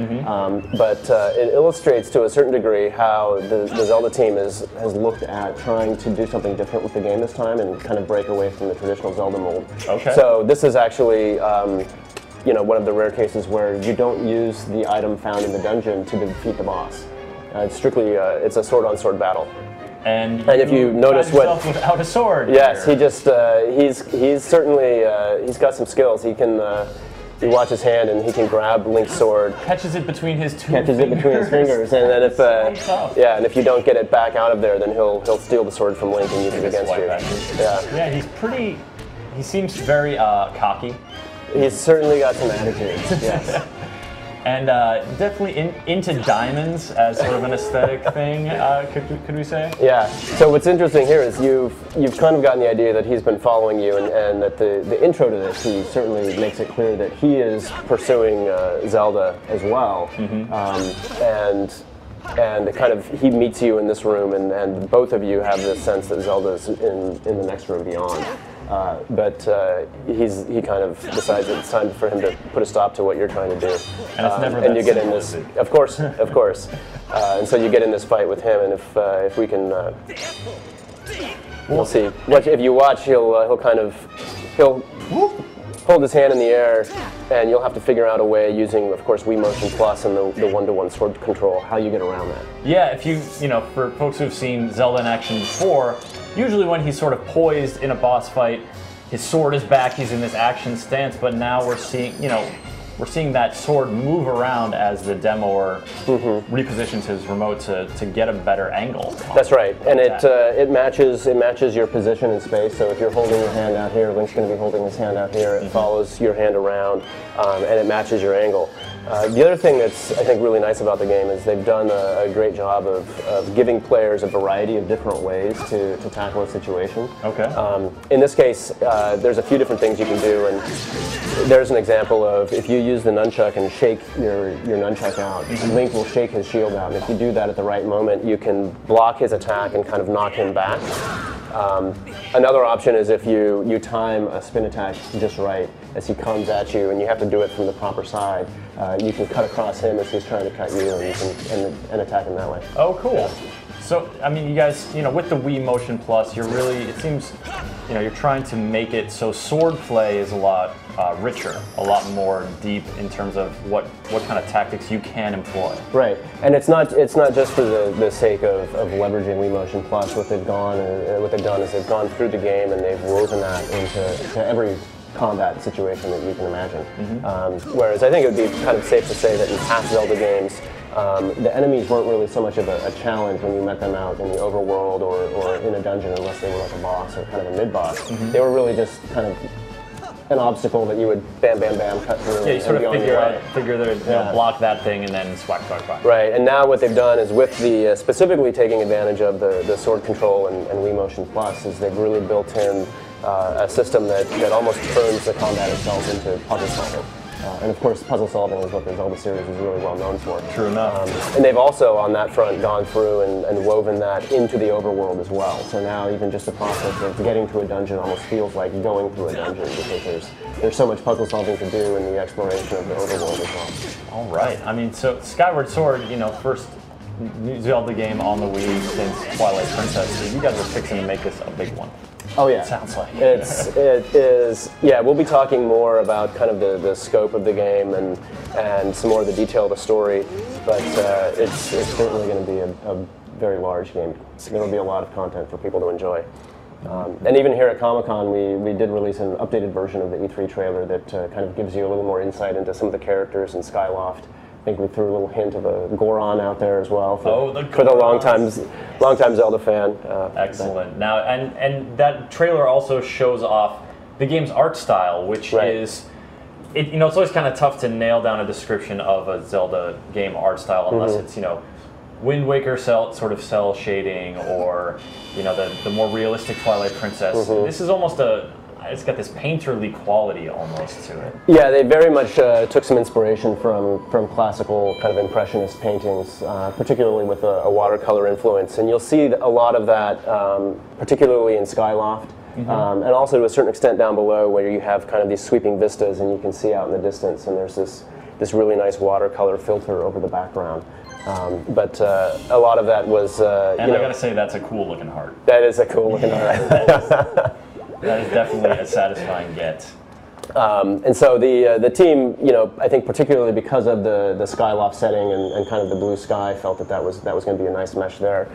But it illustrates to a certain degree how the Zelda team has looked at trying to do something different with the game this time and kind of break away from the traditional Zelda mold. Okay. So this is actually one of the rare cases where you don't use the item found in the dungeon to defeat the boss. It's strictly it's a sword-on-sword battle. And if you notice what without a sword. Yes, here. he just he's certainly he's got some skills. He can you watch his hand and he can grab Link's sword, catches it between his fingers, and then if and if you don't get it back out of there, then he'll steal the sword from Link and use it against you. Yeah, he seems very cocky. He's certainly got some attitude. Yes. And definitely into diamonds as sort of an aesthetic thing, could we say? Yeah. So what's interesting here is you've kind of gotten the idea that he's been following you, and that the intro to this, he certainly makes it clear that he is pursuing Zelda as well. And kind of he meets you in this room, and both of you have this sense that Zelda's in the next room beyond. But he kind of decides that it's time for him to put a stop to what you're trying to do. And it's never and you get in this, of course. And so you get in this fight with him, and if we can, we'll see. If you watch, he'll hold his hand in the air, and you'll have to figure out a way using, of course, Wii Motion Plus and the one-to-one sword control, how you get around that. Yeah, if for folks who've seen Zelda in action before, usually when he's sort of poised in a boss fight, his sword is back, he's in this action stance, but now we're seeing that sword move around as the demoer repositions his remote to get a better angle. That's right, and it matches your position in space. So if you're holding your hand out here, Link's going to be holding his hand out here. It follows your hand around, and it matches your angle. The other thing that's, I think, really nice about the game is they've done a great job of giving players a variety of different ways to tackle a situation. Okay. In this case, there's a few different things you can do, and there's an example of if you use the nunchuck and shake your nunchuck out, Link will shake his shield out, and if you do that at the right moment, you can block his attack and kind of knock him back. Another option is if you time a spin attack just right as he comes at you, and you have to do it from the proper side. You can cut across him as he's trying to cut you, and you can attack him that way. Oh, cool. Yeah. So, I mean, you guys, with the Wii Motion Plus, it seems, you're trying to make it so sword play is a lot richer, a lot more deep in terms of what kind of tactics you can employ. Right, and it's not just for the sake of leveraging Wii Motion Plus. What they've done is they've gone through the game and they've woven that into every combat situation that you can imagine. Whereas I think it would be kind of safe to say that in past Zelda games, the enemies weren't really so much of a challenge when you met them out in the overworld or in a dungeon, unless they were like a boss or kind of a mid-boss. They were really just kind of an obstacle that you would bam, bam, bam, cut through. Yeah, you sort of figure block that thing and then swack, swack, swack. Right, and now what they've done is with the, specifically taking advantage of the sword control and Wii Motion Plus, is they've really built in a system that almost turns the combat itself into puzzle solving. And of course, puzzle solving is what the Zelda series is really well known for. True enough. And they've also, on that front, gone through and woven that into the overworld as well. So now even just the process of getting to a dungeon almost feels like going through a dungeon, because there's so much puzzle solving to do in the exploration of the overworld as well. All right. I mean, so Skyward Sword, first new Zelda game on the Wii since Twilight Princess. You guys are fixing to make this a big one. Oh yeah, it sounds like it is. Yeah, we'll be talking more about kind of the scope of the game and some more of the detail of the story, but it's certainly going to be a very large game. There will be a lot of content for people to enjoy. And even here at Comic-Con, we did release an updated version of the E3 trailer that kind of gives you a little more insight into some of the characters in Skyloft. I think we threw a little hint of a Goron out there as well for the long-time Zelda fan. Excellent. Now, and that trailer also shows off the game's art style, which is, it's always kind of tough to nail down a description of a Zelda game art style unless it's, Wind Waker sort of cell shading, or the more realistic Twilight Princess. This is almost it's got this painterly quality almost to it. Yeah, they very much took some inspiration from classical kind of impressionist paintings, particularly with a watercolor influence. And you'll see a lot of that, particularly in Skyloft, and also to a certain extent down below, where you have kind of these sweeping vistas and you can see out in the distance, and there's this this really nice watercolor filter over the background. But a lot of that was, and I gotta say, that's a cool looking heart. That is a cool looking heart. That is definitely a satisfying get. And so the team, I think particularly because of the Skyloft setting and kind of the blue sky, felt that was going to be a nice mesh there.